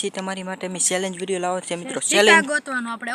તમારી માટે મેં ચેલેન્જ વિડિયો લાવ્યો છે મિત્રો. ચેલેન્જ ગોતવાનો આપણે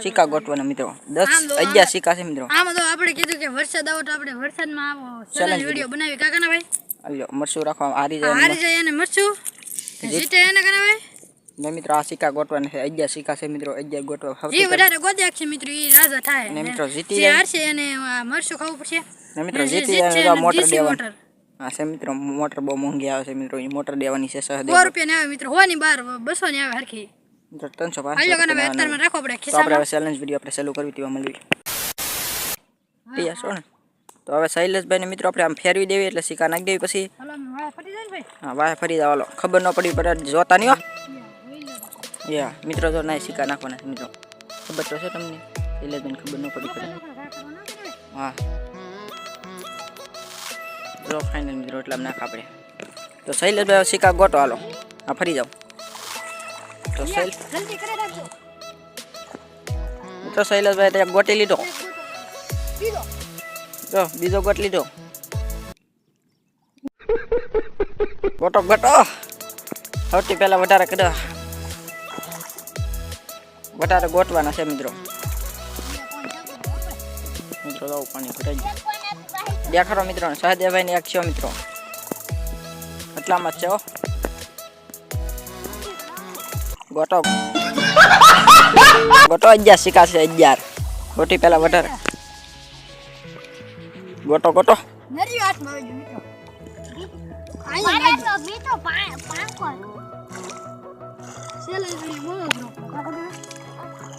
સિક્કા ગોતવાનો મિત્રો. 10 11 સિક્કા છે મિત્રો. આમાં તો આપણે કીધું કે વરસાદ આવો તો આપણે વરસાદમાં આવો ચેલેન્જ વિડિયો બનાવી કાકાના ભાઈ. અલ્યો મરસું રાખવા હારી જાય અને મરસું જીતે એને કરાવે ને મિત્રો. આ સિક્કા ગોતવાના છે. 11 સિક્કા છે મિત્રો. 11 ગોતવા ઈ વધારે ગોત્યા છે મિત્રો. ઈ રાજા થાય ને મિત્રો જીતી જાય હારશે અને મરસું ખાવું પડશે ને મિત્રો. જીતી જાય મોટર દેવાનું. હા છે મિત્રો. મોટર બહુ મોંઘી આવે છે મિત્રો. ઈ મોટર દેવાની છે 100 રૂપિયા ને આવે મિત્રો. 100 ની 12 200 ની આવે હરખી મિત્રો. 350 આયો કને ભાઈ અત્યારમાં રાખો પડે ખિસ્સામાં. તો આપણે ચેલેન્જ વિડિયો આપણે ચાલુ કરવી તેવા મળવી તૈયાર છો ને? તો હવે શૈલેષભાઈ ને મિત્રો આપણે આમ ફેરવી દેવી એટલે સિક્કા નાખી દેવી પછી હા વાહ ફરી જાવ. હાલો ખબર ન પડી પર જોતા નહીં હો યા મિત્રો. તો ના સિક્કા નાખવાના છે મિત્રો. ખબર તો છે તમને? શૈલેષભાઈને ખબર ન પડી પડે. હા જો ફાઇનલ મિત્રો એટલા નાખ આપણે. તો શૈલેષભાઈ સિક્કા ગોટો. હાલો હા ફરી જાવ. તો જલ્દી કરે રાખજો મિત્રો. શૈલેષભાઈ ત્યાં ગોટી લીધો. તો બીજો ગોટ લીધો. ગોટો ગોટો સૌથી પહેલા વધારે કદા વધારે ગોટવાના છે મિત્રો. મિત્રો લાવ પાણી ભરાઈ ગયું. દેખાડો મિત્રો. સહદેવભાઈ ને એક છે મિત્રો. એટલામાં જ છે હો. ગોટો ગોટો 11 સિક્કા છે. 11 ગોટી પહેલા વધારે ગોટો ગોટો નરી હાથમાં આવી મિત્રો.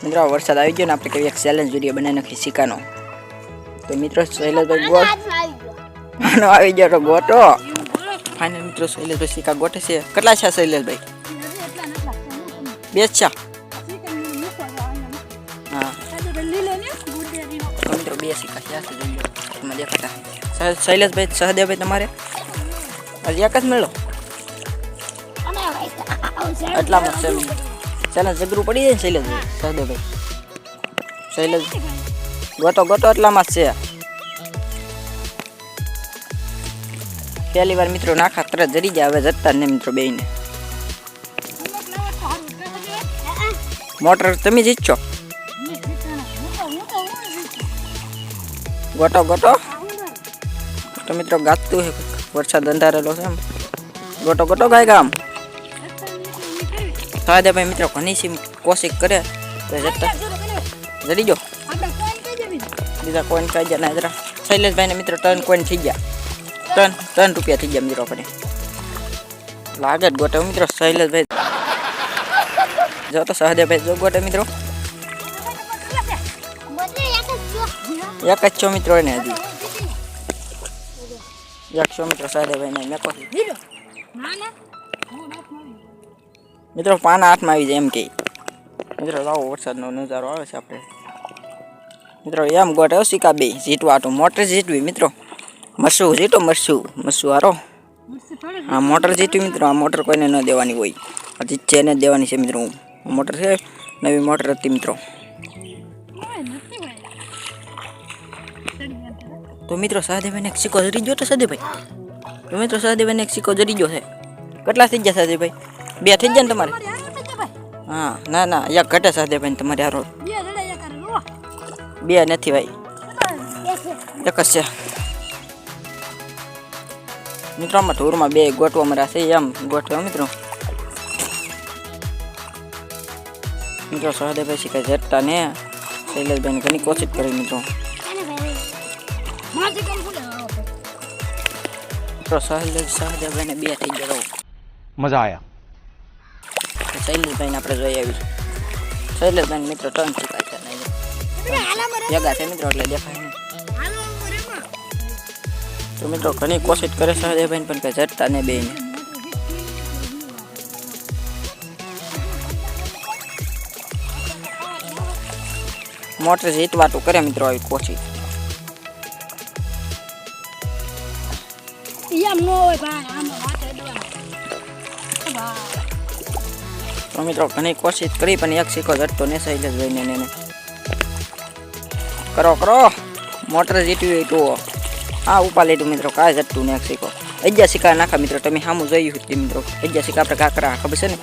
મિત્રો વરસાદ આવી ગયો ને આપણે કેવી એક ચેલેન્જ વિડીયો બનાવી નાખી સિક્કાનો. તો મિત્રો શૈલેષભાઈ ગોટ આનો આવી ગયો તો ગોટો ફાઇનલ મિત્રો. શૈલેષભાઈ સિક્કા ગોટે છે. કેટલા છે શૈલેષભાઈ? 2 છે. હા તો મિત્રો 2 સિક્કા છે. એમાં દેખાતા શૈલેષભાઈ સહદેવભાઈ તમારે હજી એક જ મેળો એટલામાં છે. ચેલેન્જ જગરું પડી જાય ને શૈલેષભાઈ સહદેવભાઈ. શૈલેષ ગોટો ગોટો એટલામાં જ છે. પહેલી વાર મિત્રો નાખા તરત જરી જાય. હવે જતા ને મિત્રો બેયને મોટર તમે જીતશો. ગોટો ગોટો તો મિત્રો ગાતું છે. વરસાદ અંધારેલો છે એમ. ગોટો ગોટો ગાય ગામ સહદેવભાઈ મિત્રો ઘણી સી કોશિશ કરે તો જતા જડી જો. બીજા કોઈન કાઢી જાય ના જરા. શૈલેષભાઈ ને મિત્રો ટર્ન કોઈન થઈ ગયા. ત્રણ રૂપિયા થઈ ગયા મિત્રો. આપણે લાગે જ ગોટે મિત્રો. શૈલેષભાઈ જો તો સહદેવભાઈ જો ગોટે મિત્રો. એક જ છો મિત્રો એને હજી. એક છો મિત્રો સહદેવભાઈ ને મેકો મિત્રો. પાના હાથમાં આવી જાય એમ કે મિત્રો. લાવો વરસાદનો નજારો આવે છે આપણે મિત્રો. એમ ગોટે સિક્કા બે જીતવા તો મોટર જીતવી મિત્રો. મરસું જીતો મરસું હારો. હા મોટર જીતવી મિત્રો. આ મોટર કોઈને ન દેવાની હોય. જીતશે એને દેવાની છે મિત્રો. મોટર છે નવી મોટર હતી મિત્રો. તો મિત્રો સહદેવભાઈને એક સિક્કો જરી ગયો તો સહદેવભાઈ. તો મિત્રો સહદેવભાઈને એક સિક્કો જરી ગયો છે. કેટલા થઈ ગયા સહદેવભાઈ? 2 થઈ ગયા ને તમારે? હા ના ના એક ઘટે સહદેવભાઈ તમારે હારો. 2 નથી ભાઈ. એક જ છે મિત્રો. આમાં ઢોરમાં 2 ગોઠવા મળ્યા છે એમ ગોઠવા મિત્રો. મિત્રો સહદેવભાઈ શીખાય જટતા ને શૈલેષભાઈને ઘણી કોશિશ કરી મિત્રો. મિત્રો સહદેવભાઈને 2 થઈ ગયા. મજા આયા. શૈલેષભાઈને આપણે જોઈ આવીશું. શૈલેષભાઈ મિત્રો 3 શીખાય છે જગા છે મિત્રો એટલે દેખાય નહીં. તો મિત્રો ઘણી કોશિશ કરે સહદેવભાઈને પણ કઈ જટતા ને બેને. મોટર જીતવા તો કરે મિત્રો આવી કોશિશ. તો મિત્રો ઘણી કોશિશ કરી પણ એક સિક્કો જટતો ને શૈલેષભાઈને એને. કરો કરો મોટર જીતવી હોય તો હા ઉપા લીધું મિત્રો. કાંઈ જટતું ને એક સિક્કો. 11 સિક્કા નાખા મિત્રો. તમે સામું જોયું હતું મિત્રો. 11 સિક્કા આપણે કાકરા ખબર છે ને.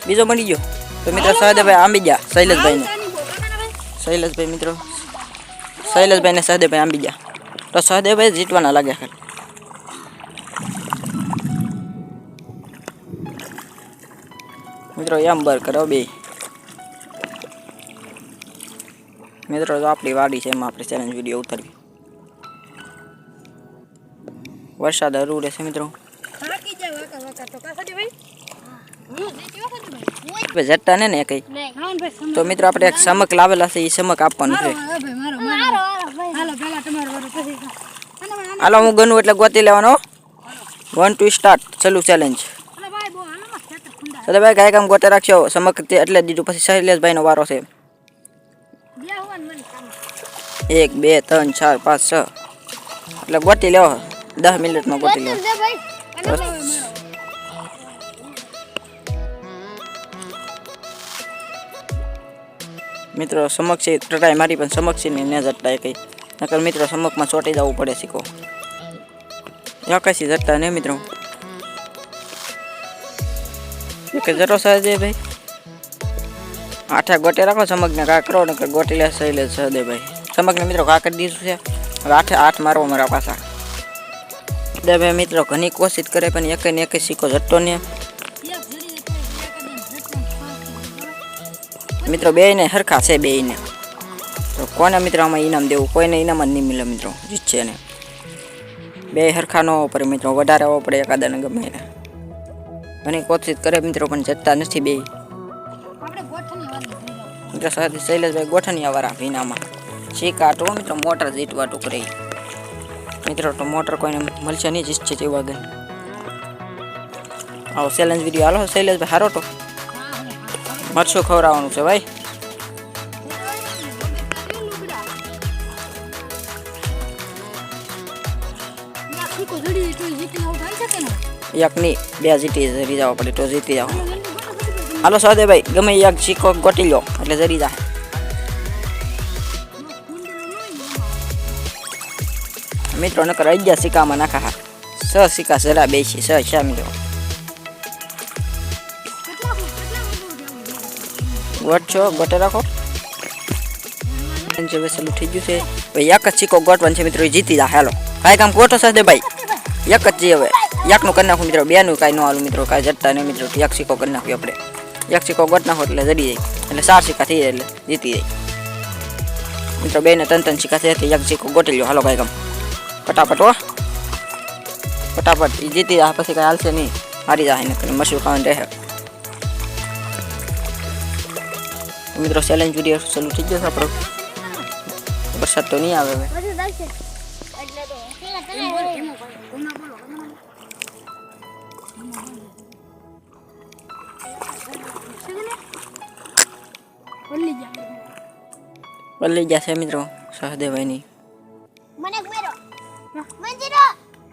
બીજો મળી ગયો તો મિત્રો સહદેવભાઈ આંબી ગયા શૈલેષભાઈને શૈલેષભાઈ મિત્રો શૈલેષભાઈ ને સહદેવભાઈ આંબી ગયા તો સહદેવભાઈ જીતવાના લાગ્યા ખાલી મિત્રો એમ બર કરો બે મિત્રો તો આપણી વાડી છે એમાં આપણે ચેલેન્જ વિડીયો ઉતારવી વરસાદ હરું રહેશે મિત્રો જટ્ટા ને કઈ તો મિત્રો આપણે એક સમક લાવેલા છે એ સમક આપવાનું છે હાલો હું ગનું એટલે ગોતી લેવાનો 1 2 સ્ટાર્ટ ચાલુ ચેલેન્જ ભાઈ કાંઈ કામ ગોતે રાખશો સમક એટલે દીધું પછી શૈલેષભાઈ નો વારો છે 1 2 3 4 5 6 એટલે ગોતી લેવો 10 મિનિટમાં ગોતી લેવો મિત્રો સમક છે ટ્રાય મારી પણ સમક છે ને જટ્ટા કઈ નકર મિત્રો સમકમાં ચોટી જવું પડે શીખો કશી જટ્ટા ને મિત્રો એક જરો સહદે ભાઈ આઠા ગોટે રાખો સમકને કા કરો નકર ગોટી લે શૈલેષ સહદે ભાઈ સમકને મિત્રો કા કરી દીધું છે હવે આઠ મારવો મારા પાછા દે ભાઈ મિત્રો ઘણી કોશિશ કરે પણ એક ને એક શીખો જટ્ટો ને મિત્રો બે ને હરખા છે બે ને તો કોને મિત્રો આમાં ઇનામ દેવું કોઈને ઇનામ જ નહીં મળે મિત્રો જીતશે ને બે હરખા ન હોવો પડે મિત્રો વધારે હોવો પડે એકાદાને ગમે એને ઘણી કોશિશ કરે મિત્રો પણ જતા નથી બે મિત્રો સાથે શૈલેષભાઈ ગોઠણિયા વાળા ભીનામાં શીખાટો મિત્રો મોટર જીતવાટું કરે મિત્રો તો મોટર કોઈને મળશે નહીં જીતશે તેવા ગઈ આવો ચેલેન્જ વિડીયો હાલો શૈલેષભાઈ હારો તો મરચું ખવડાવવાનું છે ભાઈ એક નહીં બે જીતી જરી જવા પડે તો જીતી જાવ હાલો સહદેવભાઈ ગમે એક સિક્કો ગોટી લો એટલે જરી જાય મિત્રો નકર 11 સિક્કામાં નાખા 6 સિક્કા જરા બેસી 6 મિત્રો ગોટશો ગોટે રાખો જે વેસલું થઈ ગયું છે ભાઈ એક જ સિક્કો ગોટવાનું છે મિત્રો જીતી જાય હાલો કાંઈ કામ ગોટો સહદેવભાઈ એક જ છે હવે એકનું કરી નાખું મિત્રો બેનું કાંઈ ન હાલું મિત્રો કાંઈ જટતા નહીં મિત્રો એક સિક્કો કરી નાખ્યું આપણે એક સિક્કો ગોટ નાખો એટલે જડી જાય એટલે 4 સિક્કા થઈ જાય એટલે જીતી જાય મિત્રો બે ને 3 સિક્કા થઈ એટલે એક સિક્કો ગોટી લો હાલો કાંઈ કામ ફટાફટ હો ફટાફટ એ જીતી જાય પછી કાંઈ હાલશે નહીં હારી જાય ને મશરૂ ખાવાનું રહે મિત્રો ચેલેન્જ વિડીયો ચાલુ થઈ ગયો છે આપણો વરસાદ તો નહીં આવે હવે પલ્લી ગયા છે મિત્રો સહદેવભાઈની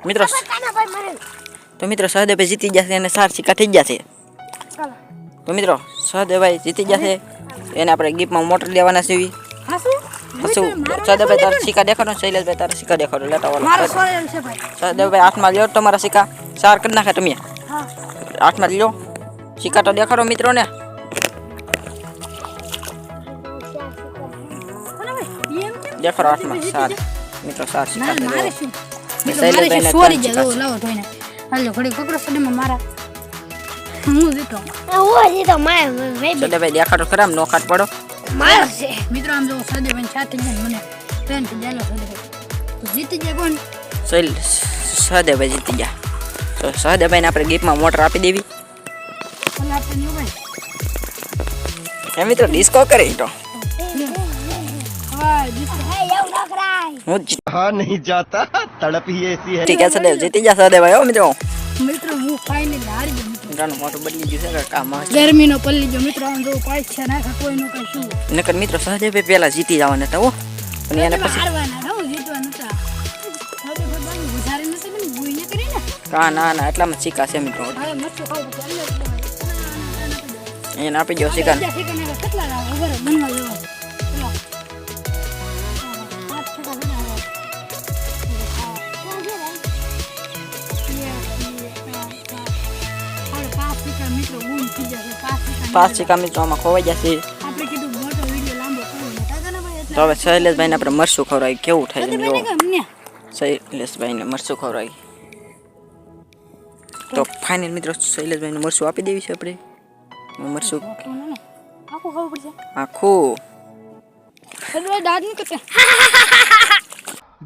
મિત્રો તો મિત્રો સહદેવભાઈ જીતી ગયા છે અને 4 સિક્કા થઈ ગયા છે તો મિત્રો સહદેવભાઈ જીતી ગયા છે એને આપણે ગિફ્ટમાં મોટર લેવાના છે પછી સહદેવભાઈ તારા સિક્કા દેખાડો શૈલેષભાઈ તારા સિક્કા દેખાડો લેતા વાળો સહદેવભાઈ હાથમાં લ્યો તમારા સિક્કા 4 કરી નાખે તમે હાથમાં લ્યો સિક્કા તો દેખાડો મિત્રોને દેખાડો હાથમાં 4 મિત્રો 4 સિક્કા શૈલેષભાઈને સોરી જાવ લાવો ધોઈને હાલો ઘડી પકડો સડીમાં મારા હું જીતો માય સહદેવભાઈ દેખાડો ખરાબ નો ખાટ પડો મારો છે મિત્રો આમ જો સહદેવભાઈ સાથે જ મને ટ્રેન થી જાલો સહદેવભાઈ જીતી જાય કોણ સહદેવભાઈ જીતી ગયા તો સહદેવભાઈને આપણે ગિફ્ટમાં મોટર આપી દેવી એ મિત્રો ડિસ્કો કરી તો नहीं जाता तड़प ही ऐसी है ठीक है सदैव जीती जा सदैव हो મિત્રો મિત્રો હું ફાઇનલી હારી ગયો મિત્રોનું મોટું બદલી ગયું છે કામ ગરમીનો પલ્લી ગયો મિત્રો આમ જો પાછ છે ના કોઈનો કઈ શું નકર મિત્રો સહદેવ પહેલા જીતી જવાના હતા હો અને એને પછી હારવાના રહો જીતવાના હતા હવે ભગવાન ગુજારી નથી ને ભૂઈ ન કરીને કા ના એટલામાં સિક્કા છે મિત્રો હવે મસ્ત ખાવ એને આપી દો સિક્કા કેટલા ખબર બનવા જેવો મિત્રો ગુણ થઈ જશે પાંચ સિક્કા મિત્રો આમાં ખોવાઈ જશે. આપણે કીધું મોટો વિડીયો લાંબો કરવો ને કાકાના ભાઈ તો હવે શૈલેષભાઈને આપણે મરચું ખવડાવી કેવું થાય છે એટલે જો. અમને શૈલેષભાઈને મરચું ખવડાવી. તો ફાઇનલ મિત્રો શૈલેષભાઈને મરચું આપી દેવી છે આપણે. મરચું આખું ખાવું પડશે આખું. એટલે દાદ ની કરતે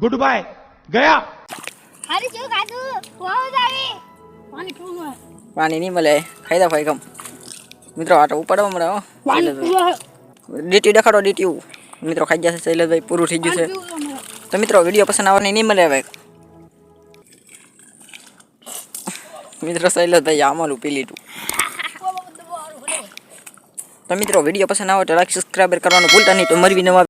गुड बाय गया હારી જો કાદુ વાવ જાવી પાણી પીવું હોય પાણી નહીં મળે ખાઈ દા ભાઈ કમ મિત્રો આટો ઉપાડવા મળે હો. પાણી પીવું હોય ડીટી દેખાડો ડીટી મિત્રો ખાઈ જશે શૈલેષભાઈ પૂરું થઈ ગયું છે. તો મિત્રો વિડીયો પસંદ આવવાની નહીં મળે હવે મિત્રો શૈલેષભાઈ આમાલું પી લીધું. તો મિત્રો વિડીયો પસંદ આવે તો લાઈક સબસ્ક્રાઈબ કરવાનું ભૂલતા નહીં. તો મરવી નવા